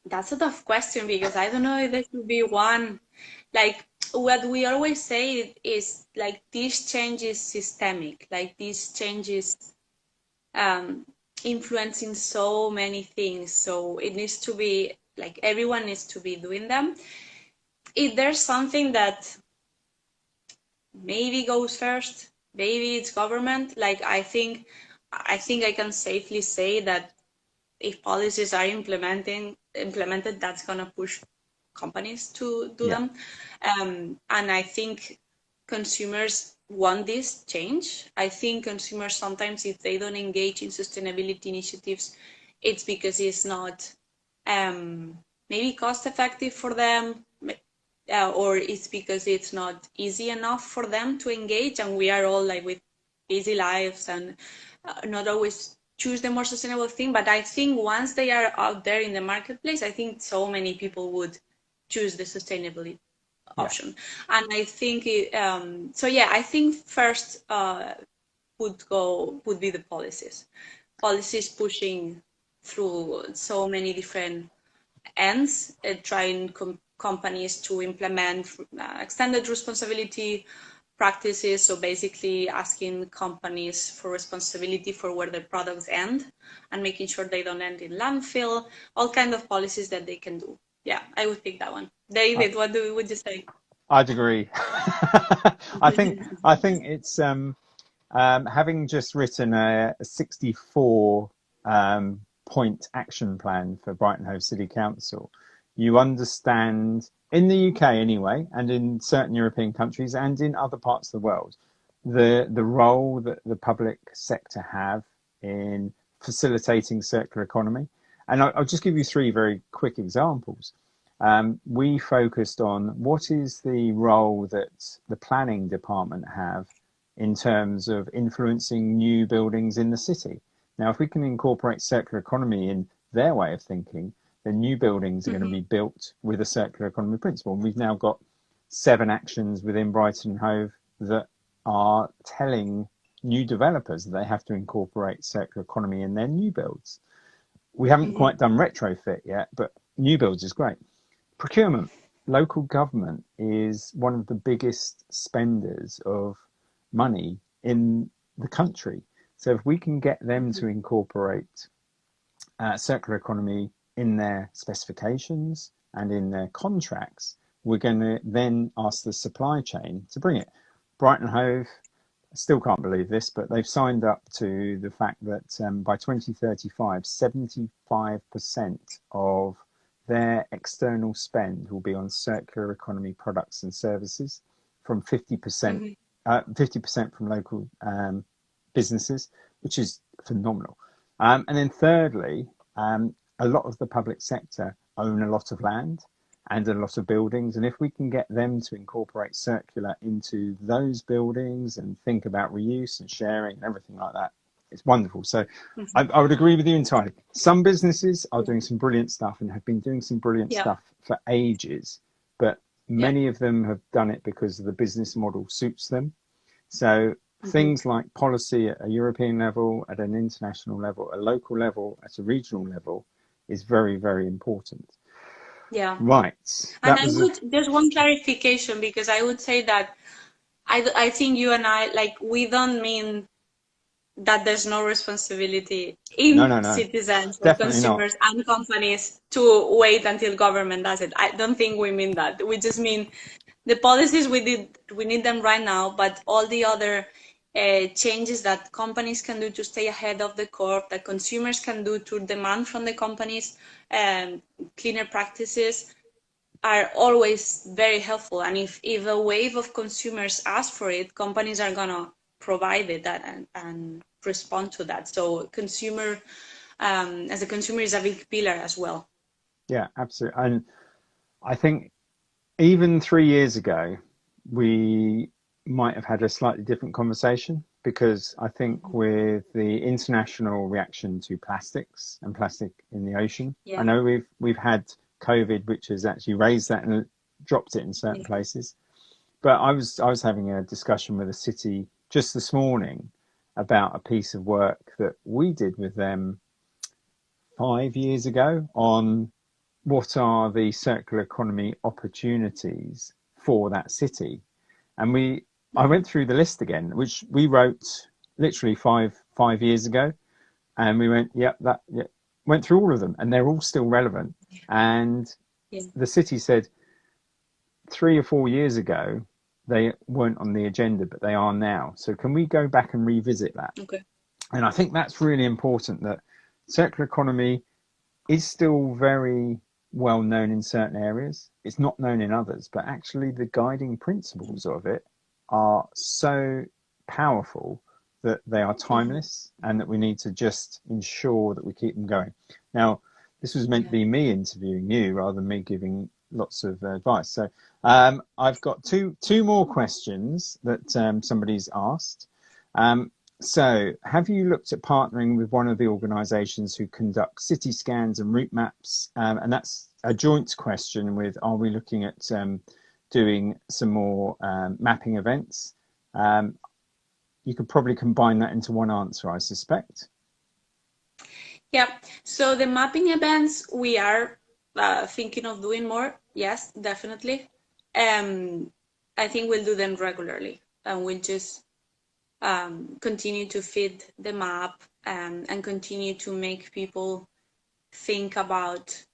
That's a tough question, because I don't know if there should be one. Like, what we always say is like this change is systemic, like this change is influencing so many things. So it needs to be like everyone needs to be doing them. If there's something that maybe goes first, maybe it's government. Like I think I can safely say that if policies are implemented, that's gonna push companies to do Yeah. them. And I think consumers want this change. I think consumers sometimes, if they don't engage in sustainability initiatives, it's because it's not maybe cost effective for them, or it's because it's not easy enough for them to engage. And we are all like with busy lives and not always choose the more sustainable thing. But I think once they are out there in the marketplace, I think so many people would choose the sustainability option. And I think so yeah, I think first would be the policies pushing through so many different ends, trying companies to implement extended responsibility practices. So basically asking companies for responsibility for where their products end and making sure they don't end in landfill, all kind of policies that they can do. Yeah, I would pick that one. David, what would you say? I'd agree. I think it's having just written a 64 point action plan for Brighton Hove City Council. You understand in the UK anyway, and in certain European countries and in other parts of the world, the role that the public sector have in facilitating circular economy. And I'll just give you three very quick examples. We focused on what is the role that the planning department have in terms of influencing new buildings in the city. Now, if we can incorporate circular economy in their way of thinking, then new buildings are going to be built with a circular economy principle. And we've now got 7 actions within Brighton and Hove that are telling new developers that they have to incorporate circular economy in their new builds. We haven't quite done retrofit yet, but new builds is great. Procurement. Local government is one of the biggest spenders of money in the country. So if we can get them to incorporate circular economy in their specifications and in their contracts, we're going to then ask the supply chain to bring it. Brighton Hove, I still can't believe this, but they've signed up to the fact that by 2035, 75% of their external spend will be on circular economy products and services, from 50% from local businesses, which is phenomenal. And then thirdly, a lot of the public sector own a lot of land and a lot of buildings. And if we can get them to incorporate circular into those buildings and think about reuse and sharing and everything like that, it's wonderful. So I would agree with you entirely. Some businesses are doing some brilliant stuff and have been doing some brilliant stuff for ages, but many of them have done it because the business model suits them. So things like policy at a European level, at an international level, a local level, at a regional level is very, very important. Yeah. Right. And there's one clarification, because I would say that I think you and I, like, we don't mean that there's no responsibility in citizens or consumers and companies to wait until government does it. I don't think we mean that. We just mean the policies we need them right now, but all the other changes that companies can do to stay ahead of the curve, that consumers can do to demand from the companies cleaner practices, are always very helpful. And if a wave of consumers ask for it, companies are gonna provide it and respond to that. So as a consumer is a big pillar as well. Yeah, absolutely. And I think even 3 years ago, we might have had a slightly different conversation, because I think with the international reaction to plastics and plastic in the ocean, I know we've had COVID, which has actually raised that and dropped it in certain places. But I was having a discussion with a city just this morning about a piece of work that we did with them 5 years ago on what are the circular economy opportunities for that city. And I went through the list again, which we wrote literally five years ago, and we went, went through all of them, and they're all still relevant. And the city said 3 or 4 years ago they weren't on the agenda, but they are now. So can we go back and revisit that? Okay. And I think that's really important, that circular economy is still very well known in certain areas. It's not known in others, but actually the guiding principles of it are so powerful that they are timeless, and that we need to just ensure that we keep them going. Now, this was meant to be me interviewing you rather than me giving lots of advice. So I've got two more questions that somebody's asked. So have you looked at partnering with one of the organisations who conduct city scans and route maps? And that's a joint question with, are we looking at doing some more mapping events? You could probably combine that into one answer, I suspect. Yeah, so the mapping events, we are thinking of doing more. Yes, definitely. I think we'll do them regularly, and we'll just continue to feed the map and continue to make people think about.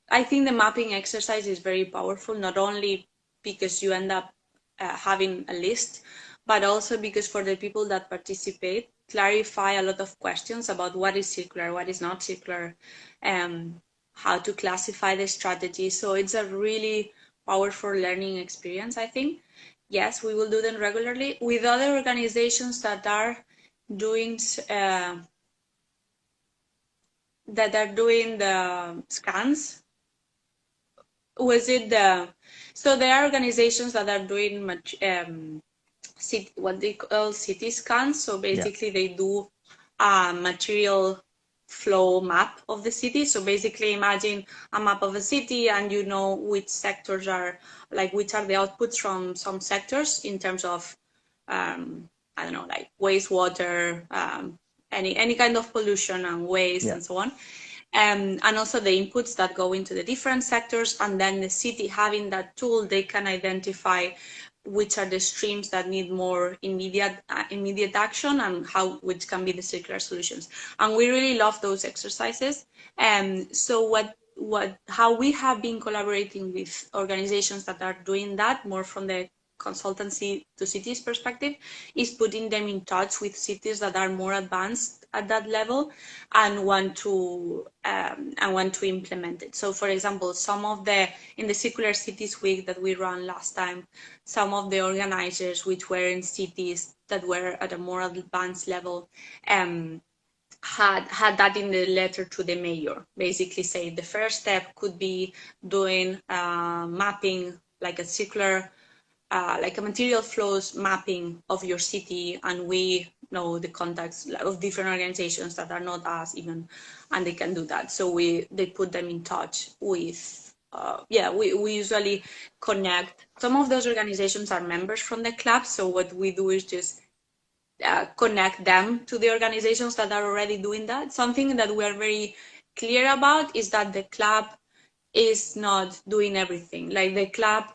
I think the mapping exercise is very powerful, not only because you end up having a list, but also because for the people that participate, clarify a lot of questions about what is circular, what is not circular, how to classify the strategy. So it's a really powerful learning experience, I think. Yes, we will do them regularly with other organizations that are doing the scans. So there are organizations that are doing what they call city scans. So basically they do a material flow map of the city. So basically imagine a map of a city, and you know which sectors are, like which are the outputs from some sectors in terms of I don't know, like wastewater, any kind of pollution and waste and so on. And also the inputs that go into the different sectors, and then the city having that tool, they can identify which are the streams that need more immediate action, and which can be the circular solutions. And we really love those exercises. And so how we have been collaborating with organizations that are doing that more from the consultancy to cities perspective is putting them in touch with cities that are more advanced at that level and want to implement it. So for example, in the Circular Cities Week that we ran last time, some of the organizers which were in cities that were at a more advanced level had that in the letter to the mayor, basically say the first step could be doing mapping, like a circular like a material flows mapping of your city, and we know the contacts of different organizations that are not us even, and they can do that. So they put them in touch with, we usually connect. Some of those organizations are members from the club, so what we do is just connect them to the organizations that are already doing that. Something that we are very clear about is that the club is not doing everything. Like the club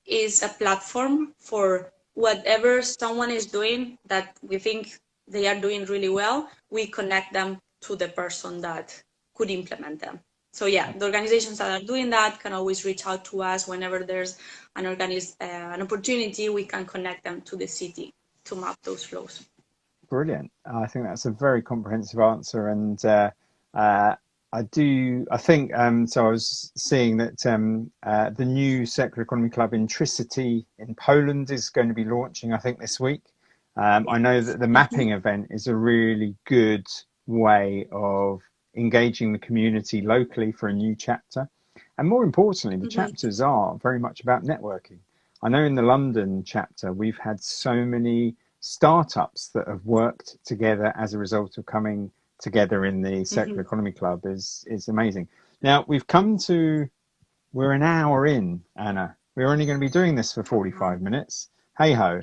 is a platform for whatever someone is doing that we think they are doing really well, we connect them to the person that could implement them. So yeah, the organizations that are doing that can always reach out to us whenever there's an opportunity. We can connect them to the city to map those flows. Brilliant. I think that's a very comprehensive answer, and I think so I was seeing that the new Circular Economy Club in Tricity in Poland is going to be launching, I think, this week. I know that the mapping event is a really good way of engaging the community locally for a new chapter. And more importantly, the chapters are very much about networking. I know in the London chapter, we've had so many startups that have worked together as a result of coming together in the Circular Economy Club is amazing. Now we're an hour in, Anna. We're only going to be doing this for 45 minutes. Hey ho.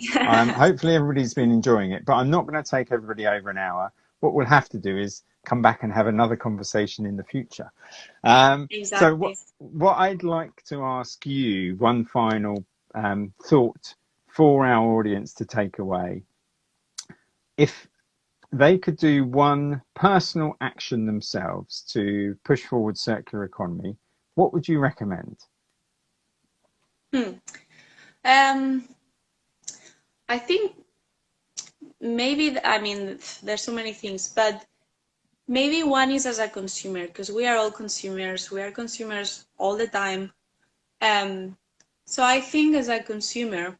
Hopefully everybody's been enjoying it, but I'm not going to take everybody over an hour. What we'll have to do is come back and have another conversation in the future. Exactly. So what I'd like to ask you, one final thought for our audience to take away. If they could do one personal action themselves to push forward circular economy, what would you recommend? I think maybe, I mean, there's so many things, but maybe one is as a consumer, because we are all consumers. We are consumers all the time. So I think as a consumer,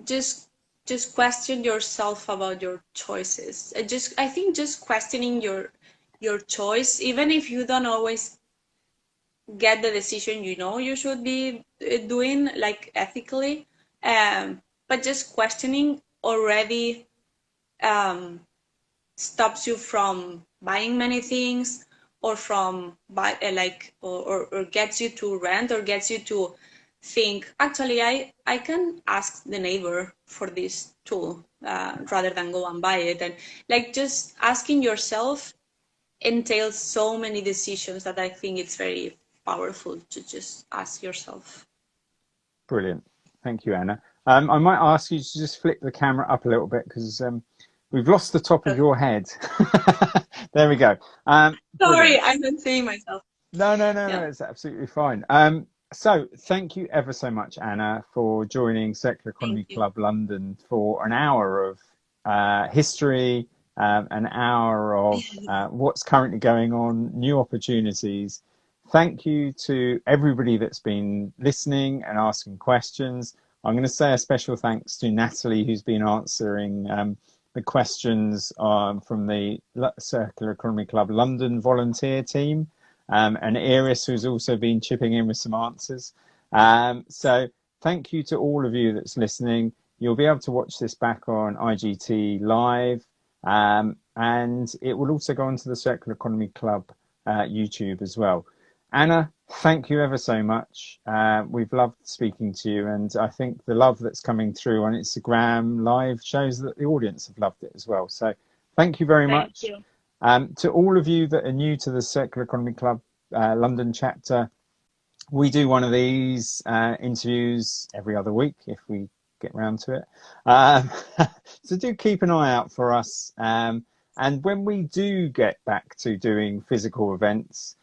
just question yourself about your choices. I think just questioning your choice, even if you don't always get the decision you should be doing, like ethically, but just questioning already stops you from buying many things, or from or gets you to rent, or gets you to think, actually I can ask the neighbor for this tool rather than go and buy it. And like just asking yourself entails so many decisions that I think it's very powerful to just ask yourself. Brilliant. Thank you, Anna. I might ask you to just flip the camera up a little bit, because we've lost the top of your head. There we go. Sorry, I'm not seeing myself. No, it's absolutely fine. So thank you ever so much, Anna, for joining Circular Economy Club London for an hour of history, an hour of what's currently going on, new opportunities. Thank you to everybody that's been listening and asking questions. I'm going to say a special thanks to Natalie, who's been answering the questions from the Circular Economy Club London volunteer team, and Iris, who's also been chipping in with some answers. So thank you to all of you that's listening. You'll be able to watch this back on IGT Live, and it will also go onto the Circular Economy Club YouTube as well. Anna, thank you ever so much. We've loved speaking to you, and I think the love that's coming through on Instagram Live shows that the audience have loved it as well. So thank you very much. To all of you that are new to the Circular Economy Club London chapter, we do one of these interviews every other week if we get round to it. So do keep an eye out for us. And when we do get back to doing physical events,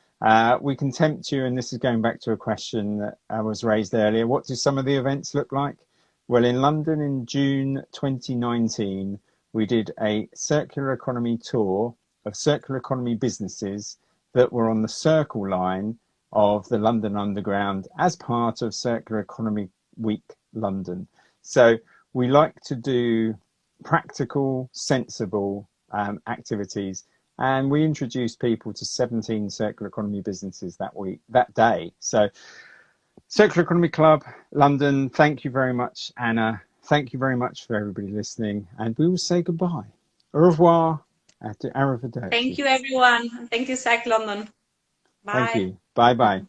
we can tempt you, and this is going back to a question that was raised earlier. What do some of the events look like? Well, in London in June 2019, we did a circular economy tour of circular economy businesses that were on the Circle line of the London Underground as part of Circular Economy Week London. So we like to do practical, sensible activities. And we introduced people to 17 circular economy businesses that day. So Circular Economy Club London, thank you very much, Anna. Thank you very much for everybody listening. And we will say goodbye. Au revoir. Arrivederci. Thank you, everyone. Thank you, Circ London. Bye. Thank you. Bye-bye.